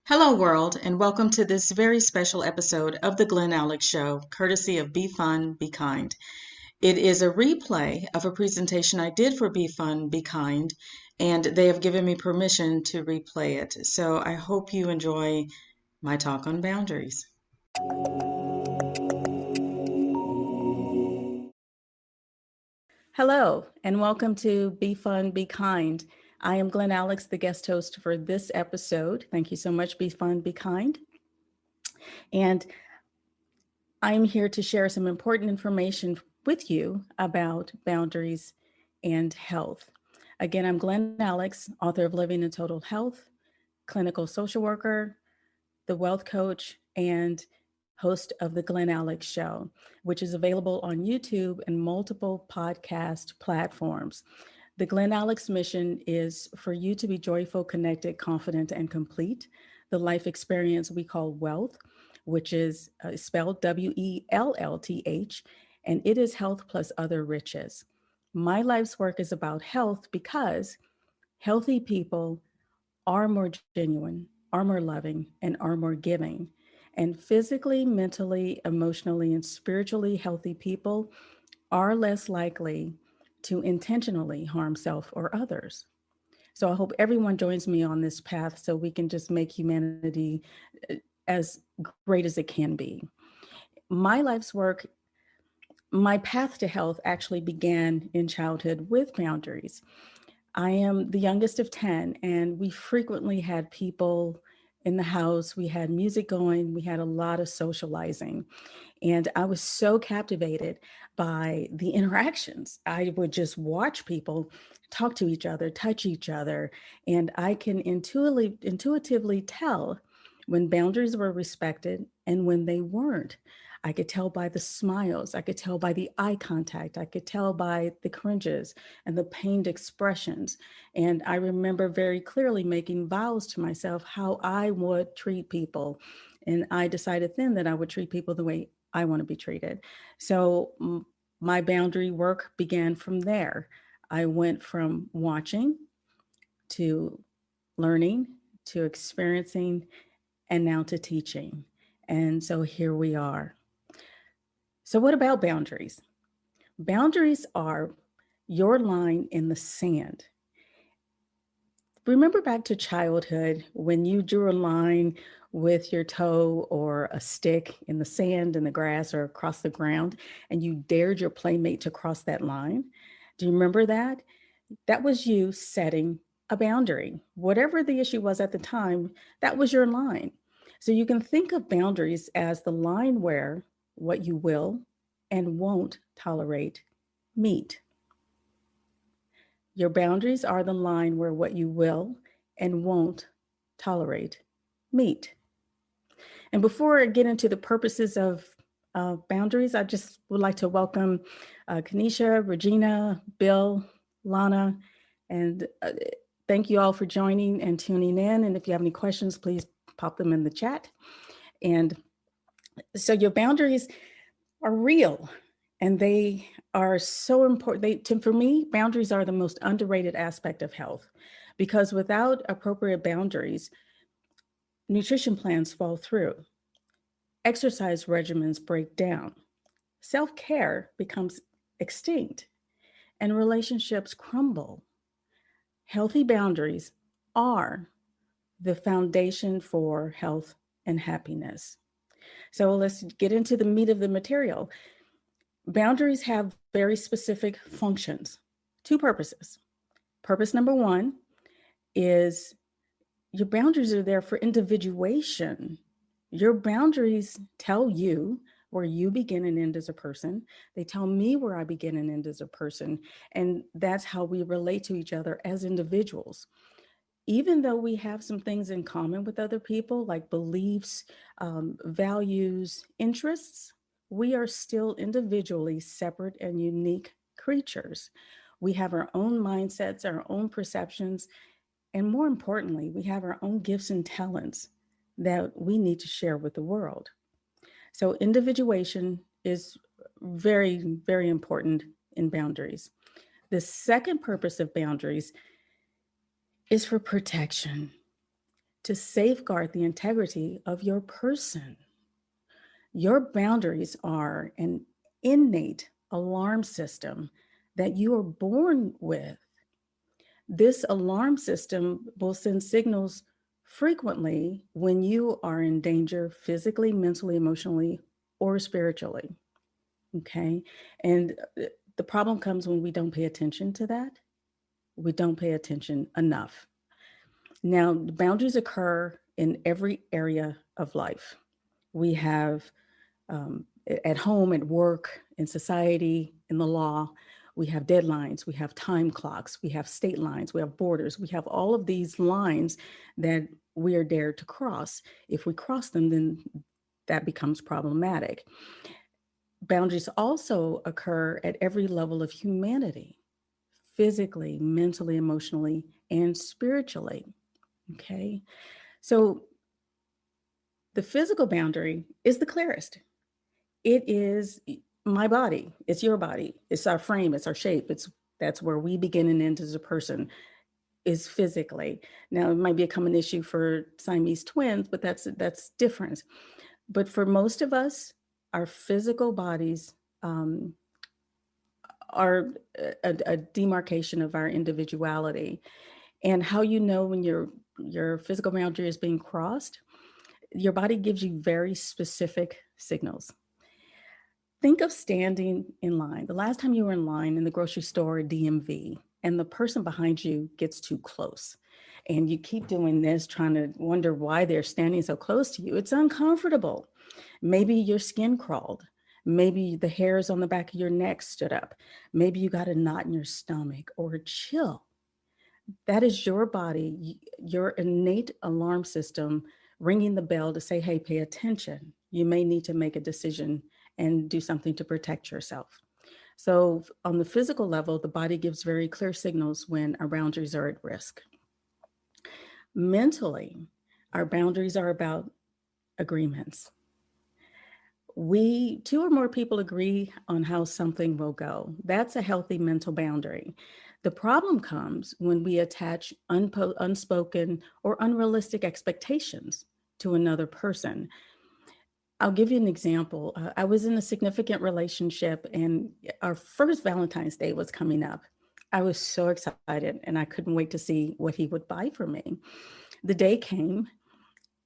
Hello world, and welcome to this very special episode of the Glen Alex Show, courtesy of BeFun BeKind. It is a replay of a presentation I did for BeFun BeKind, and they have given me permission to replay it. So I hope you enjoy my talk on boundaries. Hello, and welcome to BeFun BeKind. I am Glen Alex, the guest host for this episode. Thank you so much, BeFun BeKind. And I'm here to share some important information with you about boundaries and health. Again, I'm Glen Alex, author of Living in Total Health, clinical social worker, the wealth coach, and host of the Glen Alex Show, which is available on YouTube and multiple podcast platforms. The Glen Alex mission is for you to be joyful, connected, confident, and complete. The life experience we call wealth, which is spelled WELLTH, and it is health plus other riches. My life's work is about health because healthy people are more genuine, are more loving, and are more giving. And physically, mentally, emotionally, and spiritually healthy people are less likely to intentionally harm self or others. So I hope everyone joins me on this path so we can just make humanity as great as it can be. My life's work, my path to health actually began in childhood with boundaries. I am the youngest of 10, and we frequently had people in the house. We had music going. We had a lot of socializing. And I was so captivated by the interactions. I would just watch people talk to each other, touch each other. And I can intuitively tell when boundaries were respected and when they weren't. I could tell by the smiles. I could tell by the eye contact. I could tell by the cringes and the pained expressions. And I remember very clearly making vows to myself how I would treat people. And I decided then that I would treat people the way I want to be treated. So my boundary work began from there. I went from watching to learning to experiencing and now to teaching. And so here we are. So what about boundaries? Boundaries are your line in the sand. Remember back to childhood when you drew a line with your toe or a stick in the sand, in the grass, or across the ground, and you dared your playmate to cross that line? Do you remember that? That was you setting a boundary. Whatever the issue was at the time, that was your line. So you can think of boundaries as the line where what you will and won't tolerate meet. Your boundaries are the line where what you will and won't tolerate meet. And before I get into the purposes of boundaries, I just would like to welcome Kanisha, Regina, Bill, Lana, and thank you all for joining and tuning in. And if you have any questions, please pop them in the chat. And so your boundaries are real and they are so important. For me, boundaries are the most underrated aspect of health because without appropriate boundaries, nutrition plans fall through, exercise regimens break down, self-care becomes extinct, and relationships crumble. Healthy boundaries are the foundation for health and happiness. So let's get into the meat of the material. Boundaries have very specific functions, two purposes. Purpose number one is your boundaries are there for individuation. Your boundaries tell you where you begin and end as a person. They tell me where I begin and end as a person. And that's how we relate to each other as individuals. Even though we have some things in common with other people, like beliefs, values, interests, we are still individually separate and unique creatures. We have our own mindsets, our own perceptions, and more importantly, we have our own gifts and talents that we need to share with the world. So, individuation is very, very important in boundaries. The second purpose of boundaries is for protection, to safeguard the integrity of your person. Your boundaries are an innate alarm system that you are born with. This alarm system will send signals frequently when you are in danger physically, mentally, emotionally, or spiritually. Okay. And the problem comes when we don't pay attention to that. We don't pay attention enough. Now, the boundaries occur in every area of life. We have at home, at work, in society, in the law, we have deadlines, we have time clocks, we have state lines, we have borders, we have all of these lines that we are dared to cross. If we cross them, then that becomes problematic. Boundaries also occur at every level of humanity, physically, mentally, emotionally, and spiritually. Okay. So the physical boundary is the clearest. It is my body, it's your body, it's our frame, it's our shape, that's where we begin and end as a person, is physically. Now it might be a common issue for Siamese twins, but that's different. But for most of us, our physical bodies are a demarcation of our individuality. And how you know when your physical boundary is being crossed, your body gives you very specific signals. Think of standing in line. The last time you were in line in the grocery store or DMV, and the person behind you gets too close. And you keep doing this, trying to wonder why they're standing so close to you. It's uncomfortable. Maybe your skin crawled. Maybe the hairs on the back of your neck stood up. Maybe you got a knot in your stomach or a chill. That is your body, your innate alarm system ringing the bell to say, hey, pay attention. You may need to make a decision and do something to protect yourself. So, on the physical level, the body gives very clear signals when our boundaries are at risk. Mentally, our boundaries are about agreements. Two or more people agree on how something will go. That's a healthy mental boundary. The problem comes when we attach unspoken or unrealistic expectations to another person. I'll give you an example. I was in a significant relationship, and our first Valentine's Day was coming up. I was so excited, and I couldn't wait to see what he would buy for me. The day came,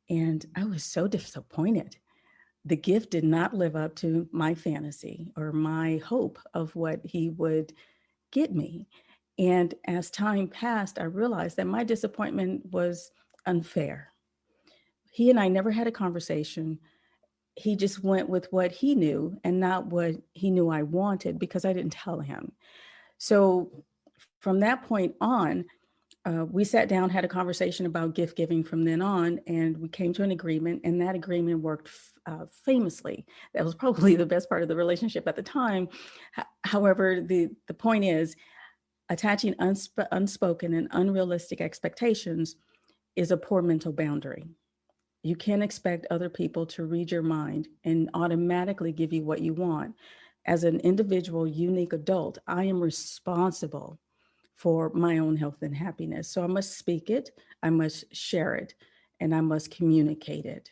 and I was so disappointed. The gift did not live up to my fantasy or my hope of what he would get me. And as time passed, I realized that my disappointment was unfair. He and I never had a conversation. He just went with what he knew and not what he knew I wanted because I didn't tell him. So from that point on, we sat down, had a conversation about gift giving from then on, and we came to an agreement, and that agreement worked famously. That was probably the best part of the relationship at the time. However, the point is, attaching unspoken and unrealistic expectations is a poor mental boundary. You can't expect other people to read your mind and automatically give you what you want. As an individual, unique adult, I am responsible for my own health and happiness. So I must speak it, I must share it, and I must communicate it.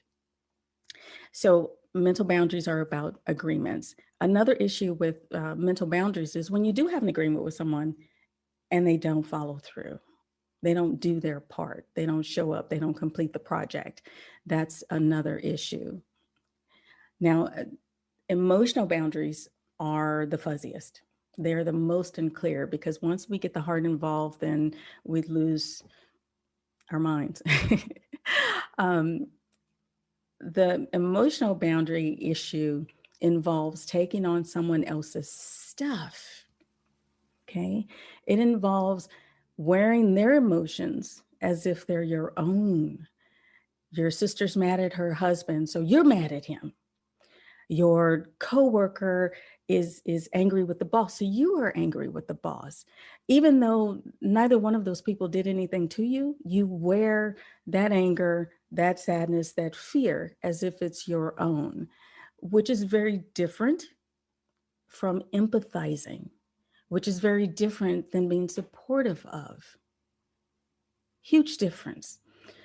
So mental boundaries are about agreements. Another issue with mental boundaries is when you do have an agreement with someone and they don't follow through. They don't do their part. They don't show up. They don't complete the project. That's another issue. Now, emotional boundaries are the fuzziest. They're the most unclear, because once we get the heart involved, then we lose our minds. um, the emotional boundary issue involves taking on someone else's stuff. Okay. It involves wearing their emotions as if they're your own. Your sister's mad at her husband, so you're mad at him. Your coworker is angry with the boss, so you are angry with the boss. Even though neither one of those people did anything to you, you wear that anger, that sadness, that fear as if it's your own, which is very different from empathizing, which is very different than being supportive of. Huge difference.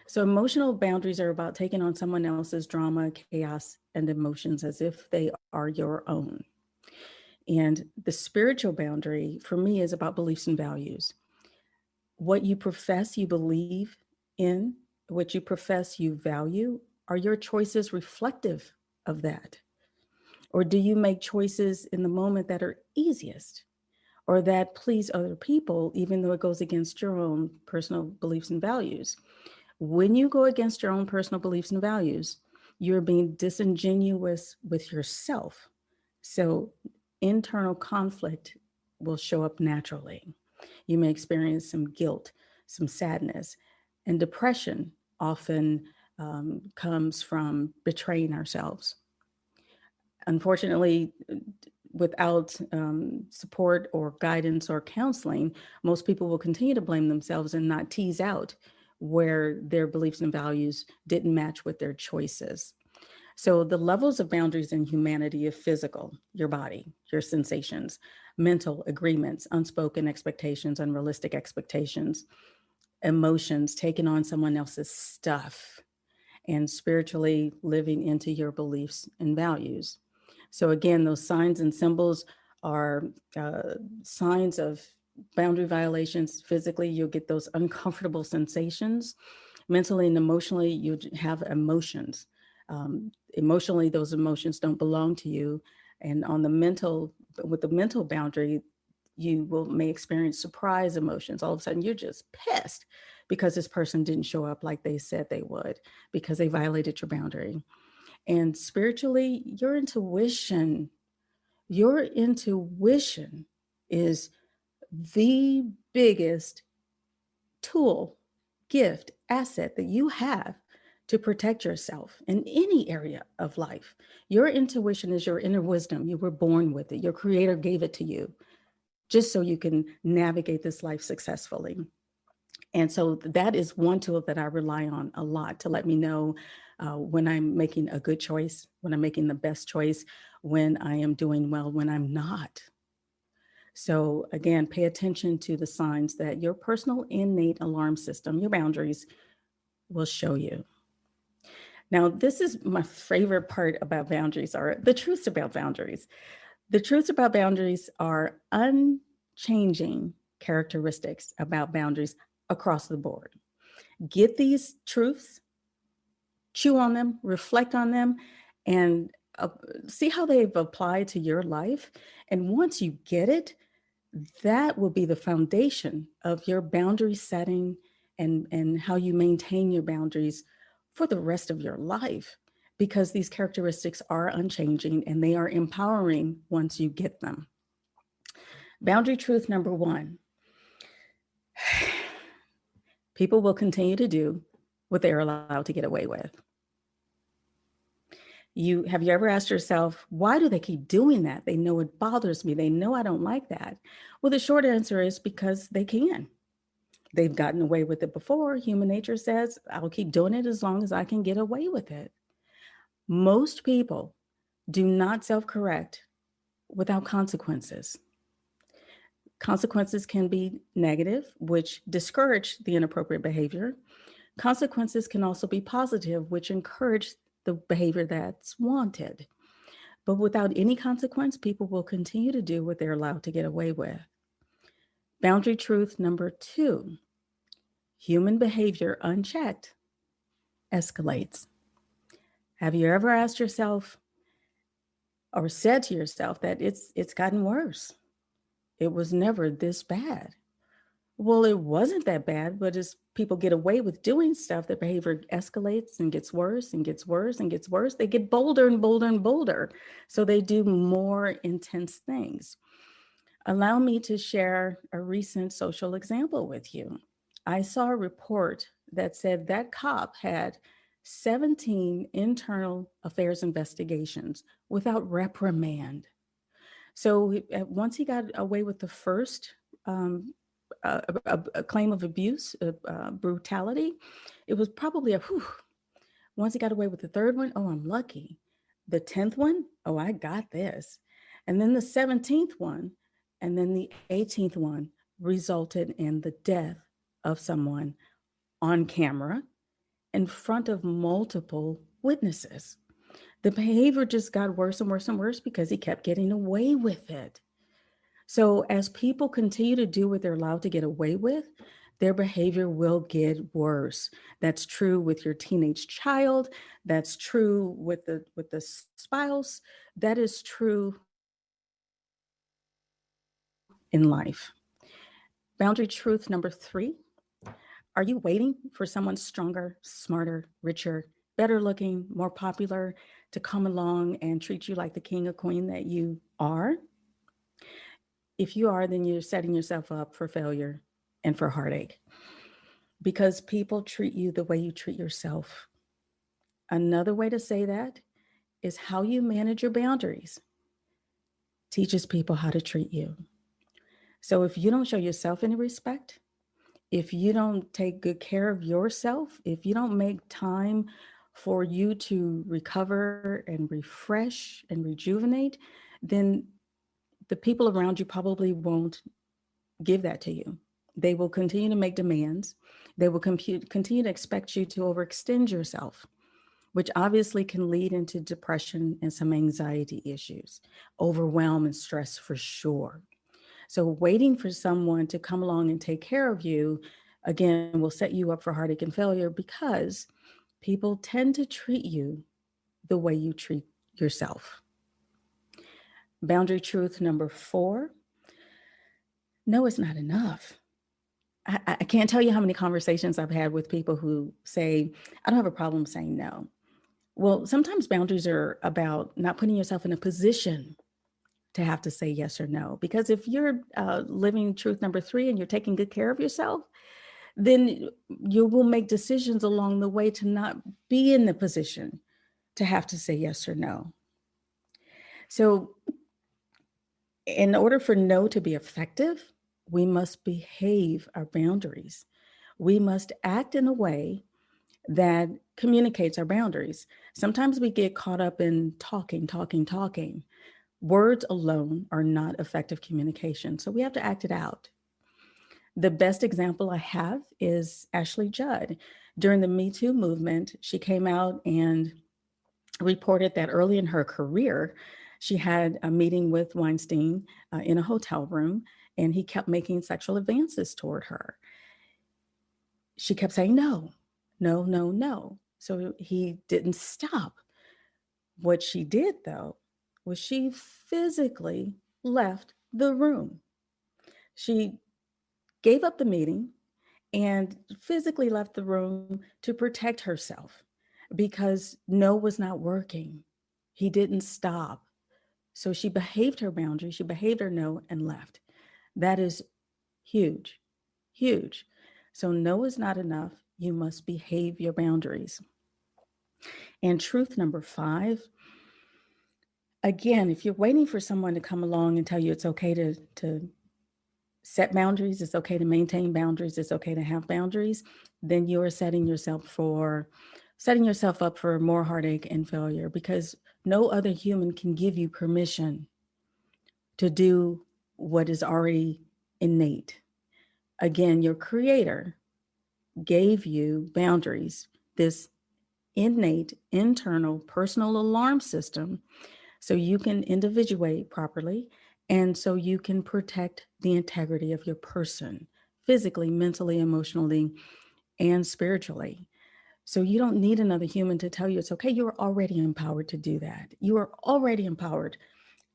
So emotional boundaries are about taking on someone else's drama, chaos, and emotions as if they are your own. And the spiritual boundary for me is about beliefs and values. What you profess you believe in, what you profess you value, are your choices reflective of that? Or do you make choices in the moment that are easiest or that please other people, even though it goes against your own personal beliefs and values? When you go against your own personal beliefs and values, you're being disingenuous with yourself. So internal conflict will show up naturally. You may experience some guilt, some sadness, and depression often comes from betraying ourselves. Unfortunately, without support or guidance or counseling, most people will continue to blame themselves and not tease out where their beliefs and values didn't match with their choices. So the levels of boundaries in humanity are physical, your body, your sensations, mental agreements, unspoken expectations, unrealistic expectations, emotions, taking on someone else's stuff, and spiritually living into your beliefs and values. So again, those signs and symbols are signs of boundary violations. Physically, you'll get those uncomfortable sensations. Mentally and emotionally, you have emotions. Emotionally, those emotions don't belong to you. And on the mental, with the mental boundary, you may experience surprise emotions. All of a sudden, you're just pissed because this person didn't show up like they said they would, because they violated your boundary. And spiritually, your intuition is the biggest tool, gift, asset that you have to protect yourself in any area of life. Your intuition is your inner wisdom. You were born with it. Your creator gave it to you just so you can navigate this life successfully. And so that is one tool that I rely on a lot to let me know when I'm making a good choice, when I'm making the best choice, when I am doing well, when I'm not. So again, pay attention to the signs that your personal innate alarm system, your boundaries, will show you. Now, this is my favorite part about boundaries, are the truths about boundaries. The truths about boundaries are unchanging characteristics about boundaries across the board. Get these truths, chew on them, reflect on them, and see how they've applied to your life. And once you get it, that will be the foundation of your boundary setting and how you maintain your boundaries for the rest of your life, because these characteristics are unchanging and they are empowering once you get them. Boundary truth number one: people will continue to do what they're allowed to get away with. Have you ever asked yourself, why do they keep doing that? They know it bothers me. They know I don't like that. Well, the short answer is because they can. They've gotten away with it before. Human nature says, I'll keep doing it as long as I can get away with it. Most people do not self-correct without consequences. Consequences can be negative, which discourage the inappropriate behavior. Consequences can also be positive, which encourage the behavior that's wanted. But without any consequence, people will continue to do what they're allowed to get away with. Boundary truth number two: human behavior unchecked escalates. Have you ever asked yourself, or said to yourself that it's gotten worse. It was never this bad. Well, it wasn't that bad, but as people get away with doing stuff, their behavior escalates and gets worse and gets worse and gets worse. They get bolder and bolder and bolder. So they do more intense things. Allow me to share a recent social example with you. I saw a report that said that cop had 17 internal affairs investigations without reprimand. So once he got away with the first a claim of abuse, brutality, it was probably a whew. Once he got away with the third one, oh, I'm lucky. The 10th one, oh, I got this. And then the 17th one, and then the 18th one resulted in the death of someone on camera in front of multiple witnesses. The behavior just got worse and worse and worse because he kept getting away with it. So as people continue to do what they're allowed to get away with, their behavior will get worse. That's true with your teenage child. That's true with the spouse. That is true in life. Boundary truth number 3. Are you waiting for someone stronger, smarter, richer, better looking, more popular to come along and treat you like the king or queen that you are? If you are, then you're setting yourself up for failure and for heartache, because people treat you the way you treat yourself. Another way to say that is how you manage your boundaries teaches people how to treat you. So if you don't show yourself any respect, if you don't take good care of yourself, if you don't make time for you to recover and refresh and rejuvenate, then the people around you probably won't give that to you. They will continue to make demands. They will continue to expect you to overextend yourself, which obviously can lead into depression and some anxiety issues, overwhelm and stress for sure. So waiting for someone to come along and take care of you, again, will set you up for heartache and failure, because people tend to treat you the way you treat yourself. Boundary truth number 4, no, it's not enough. I can't tell you how many conversations I've had with people who say, I don't have a problem saying no. Well, sometimes boundaries are about not putting yourself in a position to have to say yes or no. Because if you're living truth number 3 and you're taking good care of yourself, then you will make decisions along the way to not be in the position to have to say yes or no. So in order for no to be effective, we must behave our boundaries. We must act in a way that communicates our boundaries. Sometimes we get caught up in talking. Words alone are not effective communication, so we have to act it out. The best example I have is Ashley Judd. During the Me Too movement, she came out and reported that early in her career, she had a meeting with Weinstein in a hotel room, and he kept making sexual advances toward her. She kept saying no, no, no, no. So he didn't stop. What she did, though, was she physically left the room. She gave up the meeting and physically left the room to protect herself because no was not working. He didn't stop. So she behaved her boundary, she behaved her no, and left. That is huge, huge. So no is not enough. You must behave your boundaries. And truth number 5, again, if you're waiting for someone to come along and tell you it's okay to set boundaries, it's okay to maintain boundaries, it's okay to have boundaries, then you are setting yourself up for more heartache and failure, because no other human can give you permission to do what is already innate. Again, your creator gave you boundaries, this innate internal personal alarm system, so you can individuate properly and so you can protect the integrity of your person physically, mentally, emotionally, and spiritually. So you don't need another human to tell you it's okay. You are already empowered to do that. You are already empowered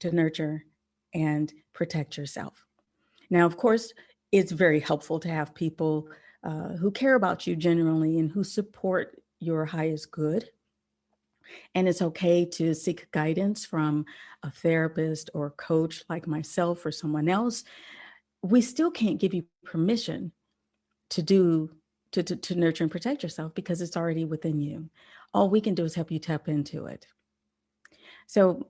to nurture and protect yourself. Now, of course, it's very helpful to have people who care about you genuinely and who support your highest good. And it's okay to seek guidance from a therapist or coach like myself or someone else. We still can't give you permission to do to nurture and protect yourself because it's already within you. All we can do is help you tap into it. So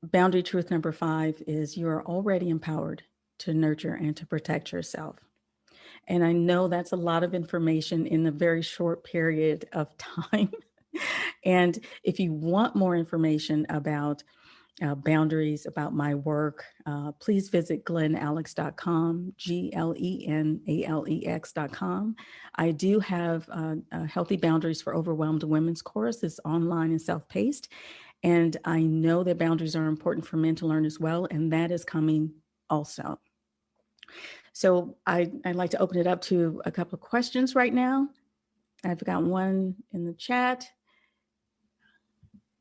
boundary truth number 5 is you are already empowered to nurture and to protect yourself. And I know that's a lot of information in a very short period of time. And if you want more information about boundaries, about my work, please visit glenalex.com, GLENALEX.com. I do have a Healthy Boundaries for Overwhelmed Women's course. It's online and self-paced. And I know that boundaries are important for men to learn as well. And that is coming also. So I'd like to open it up to a couple of questions right now. I've got one in the chat.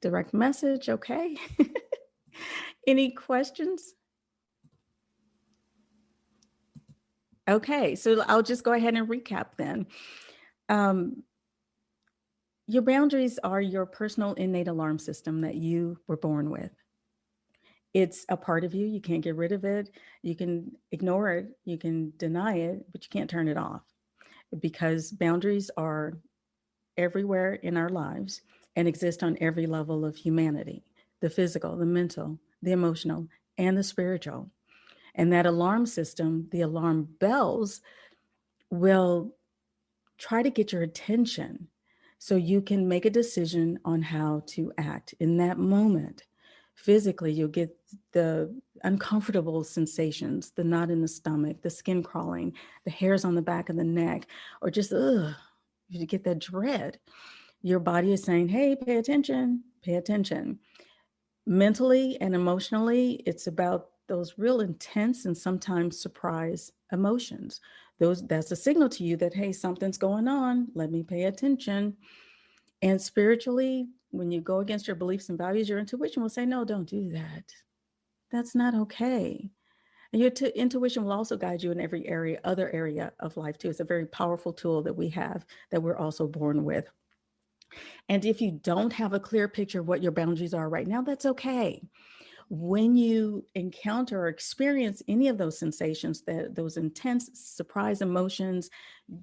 Direct message, okay. Any questions? Okay, so I'll just go ahead and recap then. Your boundaries are your personal innate alarm system that you were born with. It's a part of you. You can't get rid of it. You can ignore it. You can deny it, but you can't turn it off because boundaries are everywhere in our lives and exist on every level of humanity, the physical, the mental, the emotional, and the spiritual. And that alarm system, the alarm bells, will try to get your attention so you can make a decision on how to act in that moment. Physically, you'll get the uncomfortable sensations, the knot in the stomach, the skin crawling, the hairs on the back of the neck, or just, you get that dread. Your body is saying, hey, pay attention, pay attention. Mentally and emotionally, it's about those real intense and sometimes surprise emotions. That's a signal to you that, hey, something's going on. Let me pay attention. And spiritually, when you go against your beliefs and values, your intuition will say, no, don't do that. That's not okay. And your intuition will also guide you in every other area of life too. It's a very powerful tool that we have that we're also born with. And if you don't have a clear picture of what your boundaries are right now, that's okay. When you encounter or experience any of those sensations, those intense surprise emotions,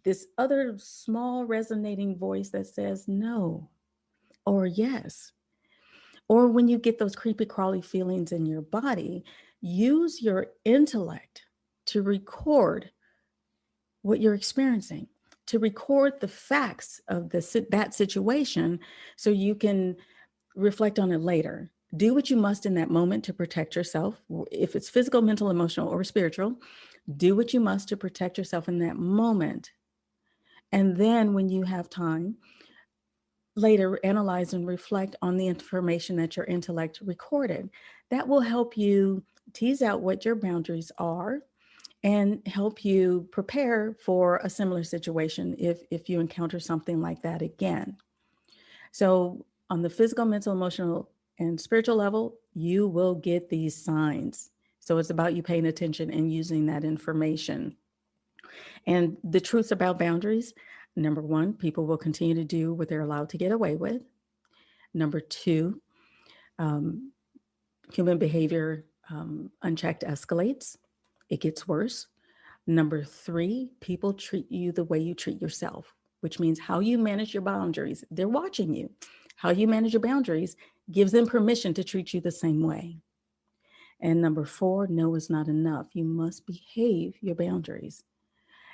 this other small resonating voice that says no or yes, or when you get those creepy crawly feelings in your body, use your intellect to record what you're experiencing, to record the facts of that situation so you can reflect on it later. Do what you must in that moment to protect yourself. If it's physical, mental, emotional, or spiritual, do what you must to protect yourself in that moment. And then when you have time, later analyze and reflect on the information that your intellect recorded. That will help you tease out what your boundaries are and help you prepare for a similar situation if you encounter something like that again. So on the physical, mental, emotional, and spiritual level, you will get these signs. So it's about you paying attention and using that information. And the truths about boundaries, number 1, people will continue to do what they're allowed to get away with. Number 2, human behavior unchecked escalates. It gets worse. Number 3, people treat you the way you treat yourself, which means how you manage your boundaries. They're watching you. How you manage your boundaries gives them permission to treat you the same way. And number 4, no is not enough. You must behave your boundaries.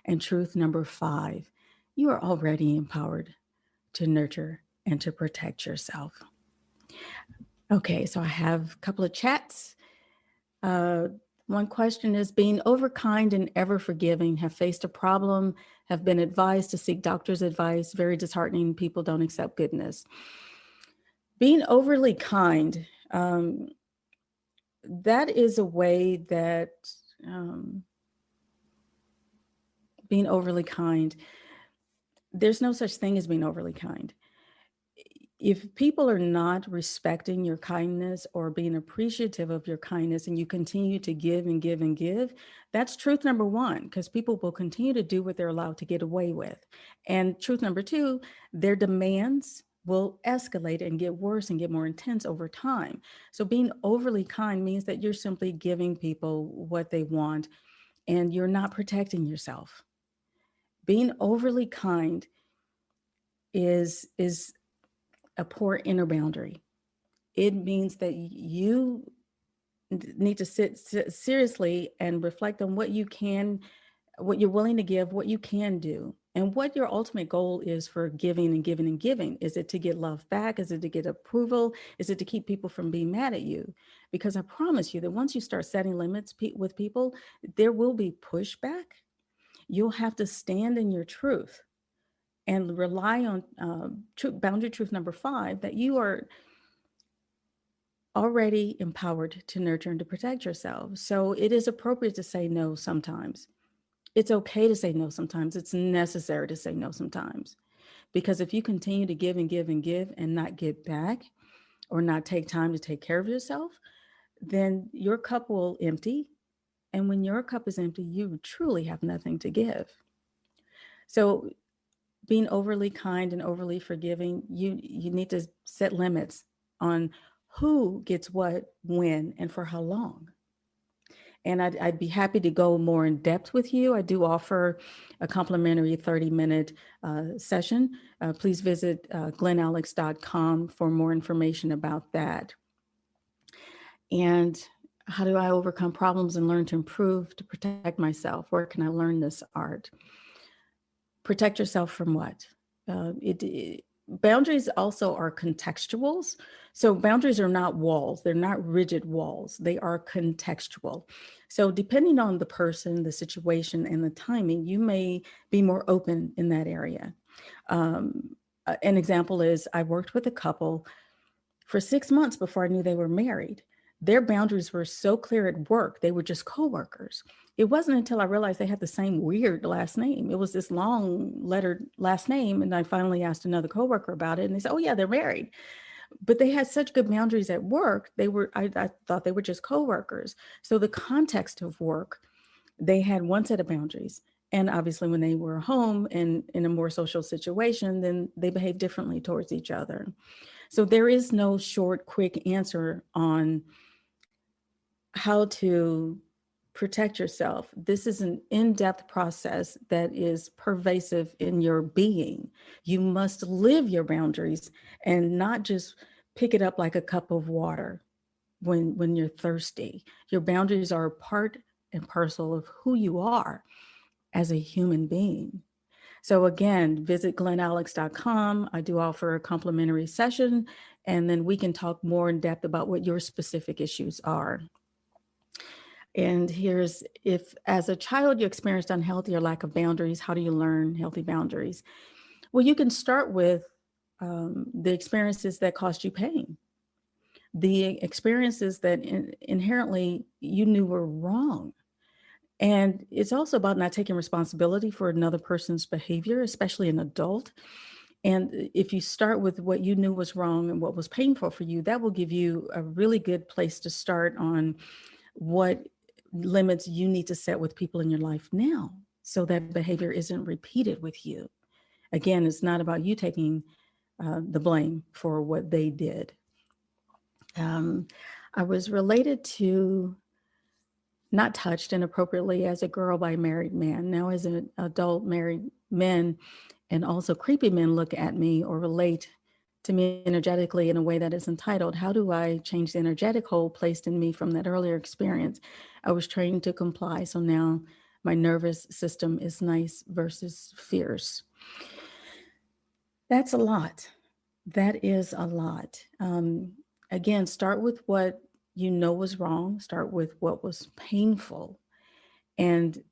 And truth number 5, you are already empowered to nurture and to protect yourself. Okay, so I have a couple of chats. One question is, being overkind and ever forgiving, have faced a problem, have been advised to seek doctor's advice, very disheartening, people don't accept goodness. Being overly kind, that is a way that being overly kind, there's no such thing as being overly kind. If people are not respecting your kindness or being appreciative of your kindness, and you continue to give and give and give, that's truth number one, because people will continue to do what they're allowed to get away with. And truth number two, their demands will escalate and get worse and get more intense over time. So being overly kind means that you're simply giving people what they want and you're not protecting yourself. Being overly kind is a poor inner boundary. It means that you need to sit seriously and reflect on what you can, what you're willing to give, what you can do, and what your ultimate goal is for giving and giving and giving. Is it to get love back? Is it to get approval? Is it to keep people from being mad at you? Because I promise you that once you start setting limits with people, there will be pushback. You'll have to stand in your truth and rely on boundary truth number 5, that you are already empowered to nurture and to protect yourself. So it is appropriate to say no sometimes. It's okay to say no sometimes. It's necessary to say no sometimes. Because if you continue to give and give and give and not get back, or not take time to take care of yourself, then your cup will empty. And when your cup is empty, you truly have nothing to give. So being overly kind and overly forgiving, you need to set limits on who gets what, when, and for how long. And I'd be happy to go more in depth with you. I do offer a complimentary 30-minute session. Please visit glenalex.com for more information about that. And how do I overcome problems and learn to improve to protect myself? Where can I learn this art? Protect yourself from what? Boundaries also are contextuals. So boundaries are not walls. They're not rigid walls. They are contextual. So depending on the person, the situation, and the timing, you may be more open in that area. An example is I worked with a couple for 6 months before I knew they were married. Their boundaries were so clear at work. They were just coworkers. It wasn't until I realized they had the same weird last name. It was this long lettered last name. And I finally asked another coworker about it. And they said, oh yeah, they're married. But they had such good boundaries at work. I thought they were just coworkers. So the context of work, they had one set of boundaries. And obviously when they were home and in a more social situation, then they behaved differently towards each other. So there is no short, quick answer on how to protect yourself. This is an in-depth process that is pervasive in your being. You must live your boundaries and not just pick it up like a cup of water when you're thirsty. Your boundaries are part and parcel of who you are as a human being. So again, visit glenalex.com. I do offer a complimentary session, and then we can talk more in depth about what your specific issues are. And here's, if as a child you experienced unhealthy or lack of boundaries, how do you learn healthy boundaries? Well, you can start with the experiences that caused you pain, the experiences that inherently you knew were wrong. And it's also about not taking responsibility for another person's behavior, especially an adult. And if you start with what you knew was wrong and what was painful for you, that will give you a really good place to start on what limits you need to set with people in your life now, so that behavior isn't repeated with you. Again, it's not about you taking the blame for what they did. I was related to, not touched inappropriately as a girl by a married man. Now as an adult, married men and also creepy men look at me or relate to me energetically in a way that is entitled, how do I change the energetic hole placed in me from that earlier experience? I was trained to comply, so now my nervous system is nice versus fierce. That's a lot. That is a lot. Again, start with what you know was wrong. Start with what was painful. And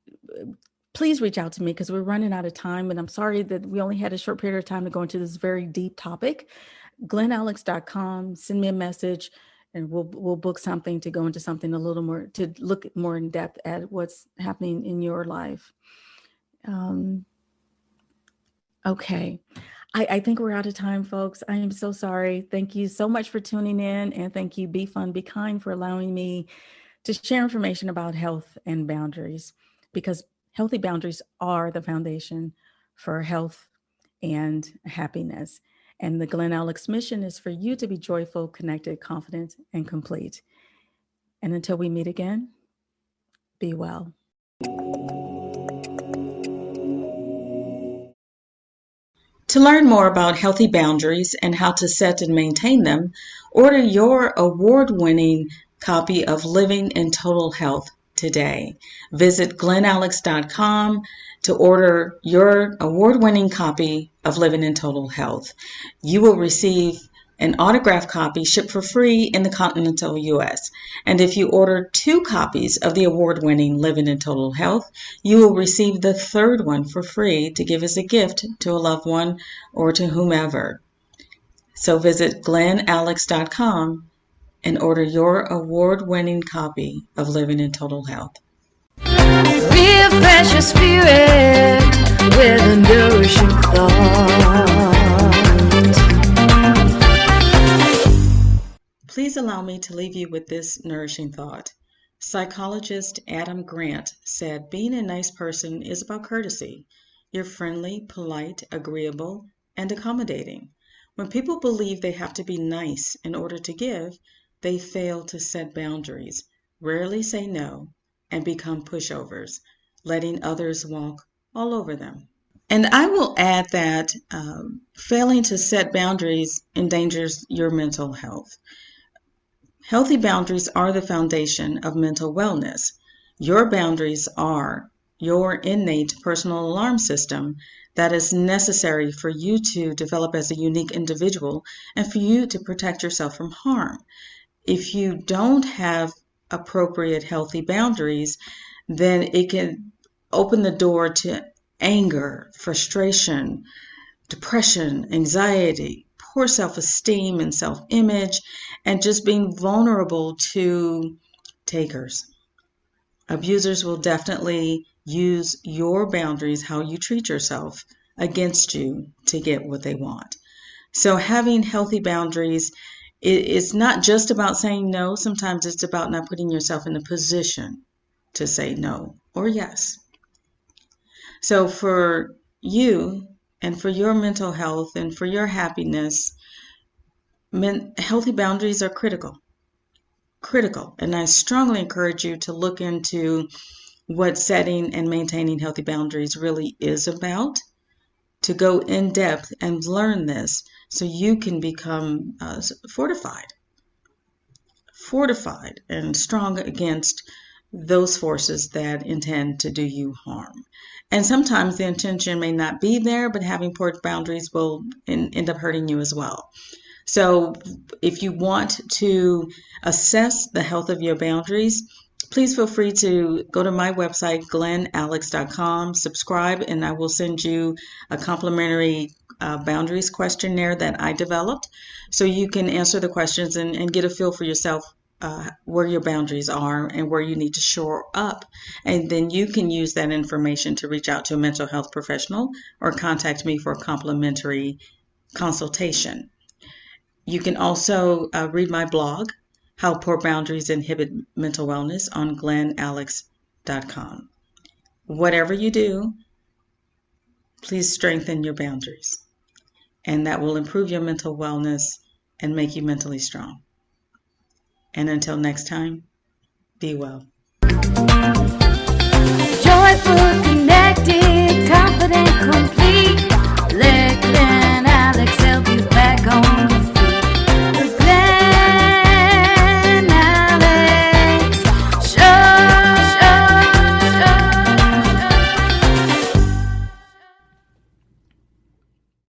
please reach out to me because we're running out of time. And I'm sorry that we only had a short period of time to go into this very deep topic. glenalex.com, send me a message and we'll book something to go into something a little more, to look more in depth at what's happening in your life. Okay. I think we're out of time, folks. I am so sorry. Thank you so much for tuning in. And thank you, BeFun BeKind, for allowing me to share information about health and boundaries, because healthy boundaries are the foundation for health and happiness. And the Glen Alex mission is for you to be joyful, connected, confident, and complete. And until we meet again, be well. To learn more about healthy boundaries and how to set and maintain them, order your award-winning copy of Living in Total Health today. Visit glenalex.com to order your award-winning copy of Living in Total Health. You will receive an autographed copy shipped for free in the continental U.S. And if you order 2 copies of the award-winning Living in Total Health, you will receive the 3rd one for free to give as a gift to a loved one or to whomever. So visit glenalex.com and order your award-winning copy of Living in Total Health. Refresh your spirit with a nourishing thought. Please allow me to leave you with this nourishing thought. Psychologist Adam Grant said, being a nice person is about courtesy. You're friendly, polite, agreeable, and accommodating. When people believe they have to be nice in order to give, they fail to set boundaries, rarely say no, and become pushovers, letting others walk all over them. And I will add that failing to set boundaries endangers your mental health. Healthy boundaries are the foundation of mental wellness. Your boundaries are your innate personal alarm system that is necessary for you to develop as a unique individual and for you to protect yourself from harm. If you don't have appropriate healthy boundaries, then it can open the door to anger, frustration, depression, anxiety, poor self-esteem and self-image, and just being vulnerable to takers. Abusers will definitely use your boundaries, how you treat yourself, against you to get what they want. So having healthy boundaries is not just about saying no. Sometimes it's about not putting yourself in a position to say no or yes. So for you and for your mental health and for your happiness, healthy boundaries are critical. And I strongly encourage you to look into what setting and maintaining healthy boundaries really is about, to go in depth and learn this so you can become fortified and strong against those forces that intend to do you harm. And sometimes the intention may not be there, but having poor boundaries will end up hurting you as well. So if you want to assess the health of your boundaries, please feel free to go to my website, glenalex.com, subscribe, and I will send you a complimentary boundaries questionnaire that I developed so you can answer the questions and get a feel for yourself where your boundaries are and where you need to shore up. And then you can use that information to reach out to a mental health professional or contact me for a complimentary consultation. You can also read my blog, How Poor Boundaries Inhibit Mental Wellness, on glenalex.com. Whatever you do, please strengthen your boundaries, and that will improve your mental wellness and make you mentally strong. And until next time, be well.